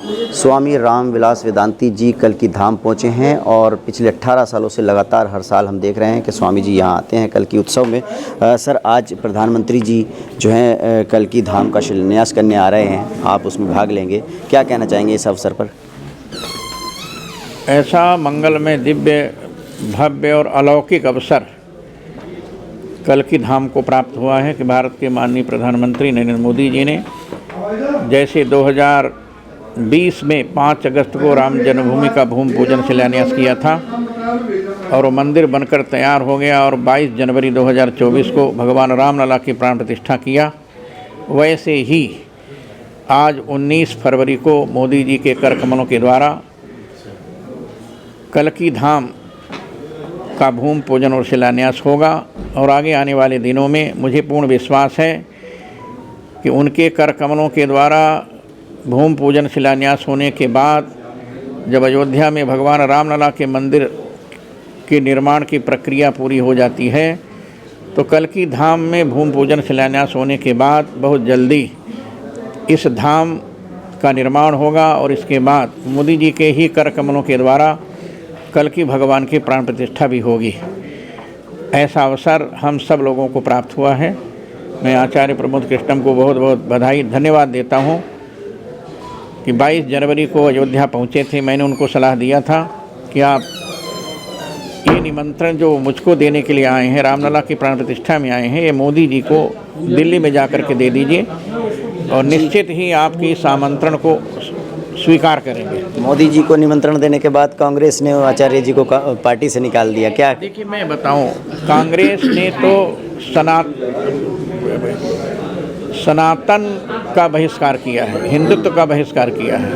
स्वामी रामविलास वेदांती जी कल की धाम पहुँचे हैं और पिछले 18 सालों से लगातार हर साल हम देख रहे हैं कि स्वामी जी यहाँ आते हैं कल की उत्सव में। सर, आज प्रधानमंत्री जी जो हैं कल की धाम का शिलान्यास करने आ रहे हैं, आप उसमें भाग लेंगे, क्या कहना चाहेंगे इस अवसर पर? ऐसा मंगलमय, दिव्य, भव्य और अलौकिक अवसर कल की धाम को प्राप्त हुआ है कि भारत के माननीय प्रधानमंत्री नरेंद्र मोदी जी ने जैसे 2020 में 5 अगस्त को राम जन्मभूमि का भूमि पूजन शिलान्यास किया था और वो मंदिर बनकर तैयार हो गया और 22 जनवरी 2024 को भगवान रामलला की प्राण प्रतिष्ठा किया, वैसे ही आज 19 फरवरी को मोदी जी के कर कमलों के द्वारा कल की धाम का भूमि पूजन और शिलान्यास होगा। और आगे आने वाले दिनों में मुझे पूर्ण विश्वास है कि उनके कर कमलों के द्वारा भूमि पूजन शिलान्यास होने के बाद जब अयोध्या में भगवान रामलला के मंदिर के निर्माण की प्रक्रिया पूरी हो जाती है तो कल की धाम में भूमि पूजन शिलान्यास होने के बाद बहुत जल्दी इस धाम का निर्माण होगा और इसके बाद मोदी जी के ही कर कमलों के द्वारा कल की भगवान की प्राण प्रतिष्ठा भी होगी। ऐसा अवसर हम सब लोगों को प्राप्त हुआ है। मैं आचार्य प्रमोद कृष्णम को बहुत बहुत बधाई धन्यवाद देता हूं कि 22 जनवरी को अयोध्या पहुंचे थे। मैंने उनको सलाह दिया था कि आप ये निमंत्रण जो मुझको देने के लिए आए हैं, रामलला की प्राण प्रतिष्ठा में आए हैं, ये मोदी जी को दिल्ली में जा कर के दे दीजिए और निश्चित ही आपकी इस आमंत्रण को स्वीकार करेंगे। मोदी जी को निमंत्रण देने के बाद कांग्रेस ने आचार्य जी को पार्टी से निकाल दिया, क्या? देखिए, मैं बताऊं, कांग्रेस ने तो सनातन का बहिष्कार किया है, हिंदुत्व का बहिष्कार किया है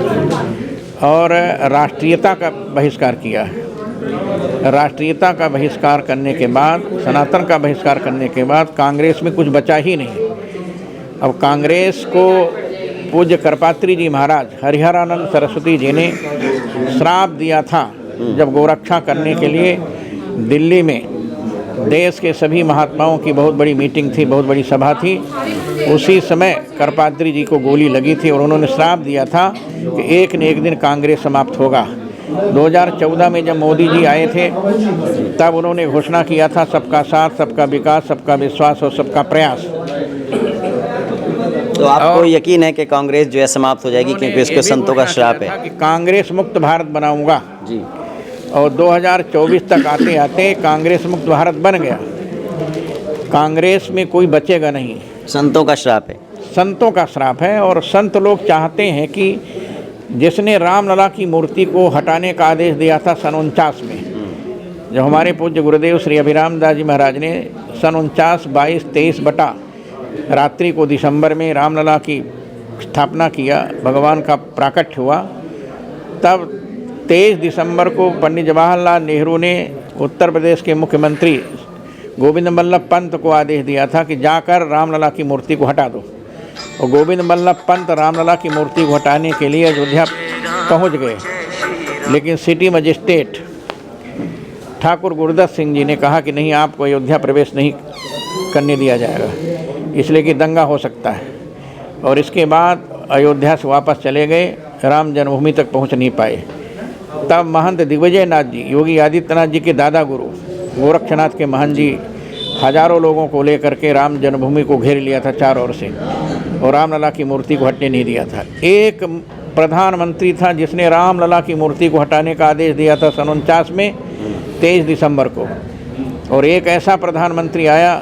और राष्ट्रीयता का बहिष्कार किया है। राष्ट्रीयता का बहिष्कार करने के बाद, सनातन का बहिष्कार करने के बाद कांग्रेस में कुछ बचा ही नहीं। अब कांग्रेस को पूज्य करपात्री जी महाराज हरिहरानंद सरस्वती जी ने श्राप दिया था जब गोरक्षा करने के लिए दिल्ली में देश के सभी महात्माओं की बहुत बड़ी मीटिंग थी, बहुत बड़ी सभा थी। उसी समय करपात्री जी को गोली लगी थी और उन्होंने श्राप दिया था कि एक न एक दिन कांग्रेस समाप्त होगा। 2014 में जब मोदी जी आए थे तब उन्होंने घोषणा किया था सबका साथ, सबका विकास, सबका विश्वास और सबका प्रयास। तो आपको यकीन है कि कांग्रेस जो है समाप्त हो जाएगी क्योंकि इसको संतों का श्राप है? कि कांग्रेस मुक्त भारत बनाऊंगा जी, और 2024 तक आते आते कांग्रेस मुक्त भारत बन गया। कांग्रेस में कोई बचेगा नहीं। संतों का श्राप है? संतों का श्राप है और संत लोग चाहते हैं कि जिसने रामलला की मूर्ति को हटाने का आदेश दिया था सन 49 में, जब हमारे पूज्य गुरुदेव श्री अभिराम दास जी महाराज ने सन 49, 22, 23 बटा रात्रि को दिसंबर में रामलला की स्थापना किया, भगवान का प्राकट्य हुआ, तब 23 दिसंबर को पंडित जवाहरलाल नेहरू ने उत्तर प्रदेश के मुख्यमंत्री गोविंद बल्लभ पंत को आदेश दिया था कि जाकर रामलला की मूर्ति को हटा दो। और गोविंद बल्लभ पंत रामलला की मूर्ति को हटाने के लिए अयोध्या पहुंच गए, लेकिन सिटी मजिस्ट्रेट ठाकुर गुरदत्त सिंह जी ने कहा कि नहीं, आपको अयोध्या प्रवेश नहीं करने दिया जाएगा, इसलिए कि दंगा हो सकता है। और इसके बाद अयोध्या से वापस चले गए, राम जन्मभूमि तक पहुंच नहीं पाए। तब महंत दिग्विजय नाथ जी, योगी आदित्यनाथ जी के दादा गुरु गोरक्षनाथ के महंत जी हजारों लोगों को लेकर के राम जन्मभूमि को घेर लिया था चारों ओर से और रामलला की मूर्ति को हटने नहीं दिया था। एक प्रधानमंत्री था जिसने रामलला की मूर्ति को हटाने का आदेश दिया था सन 49 में 23 दिसंबर को, और एक ऐसा प्रधानमंत्री आया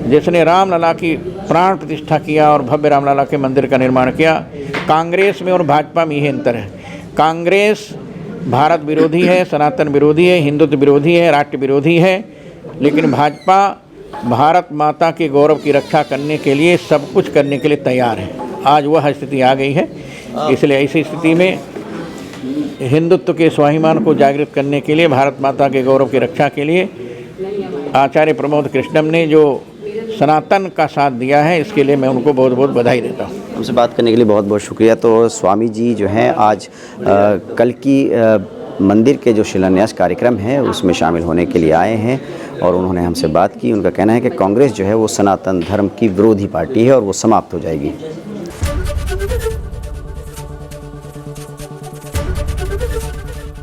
जिसने रामलला की प्राण प्रतिष्ठा किया और भव्य रामलला के मंदिर का निर्माण किया। कांग्रेस में और भाजपा में यही अंतर है। कांग्रेस भारत विरोधी है, सनातन विरोधी है, हिंदुत्व विरोधी है, राष्ट्र विरोधी है, लेकिन भाजपा भारत माता के गौरव की रक्षा करने के लिए सब कुछ करने के लिए तैयार है। आज वह स्थिति आ गई है, इसलिए ऐसी स्थिति में हिंदुत्व के स्वाभिमान को जागृत करने के लिए, भारत माता के गौरव की रक्षा के लिए आचार्य प्रमोद कृष्णम ने जो सनातन का साथ दिया है, इसके लिए मैं उनको बहुत बहुत बधाई देता हूँ। हमसे बात करने के लिए बहुत बहुत शुक्रिया। तो स्वामी जी जो हैं आज कल की मंदिर के जो शिलान्यास कार्यक्रम है उसमें शामिल होने के लिए आए हैं और उन्होंने हमसे बात की। उनका कहना है कि कांग्रेस जो है वो सनातन धर्म की विरोधी पार्टी है और वो समाप्त हो जाएगी।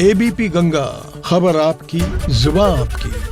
एबीपी गंगा, खबर आपकी, जुबान आपकी।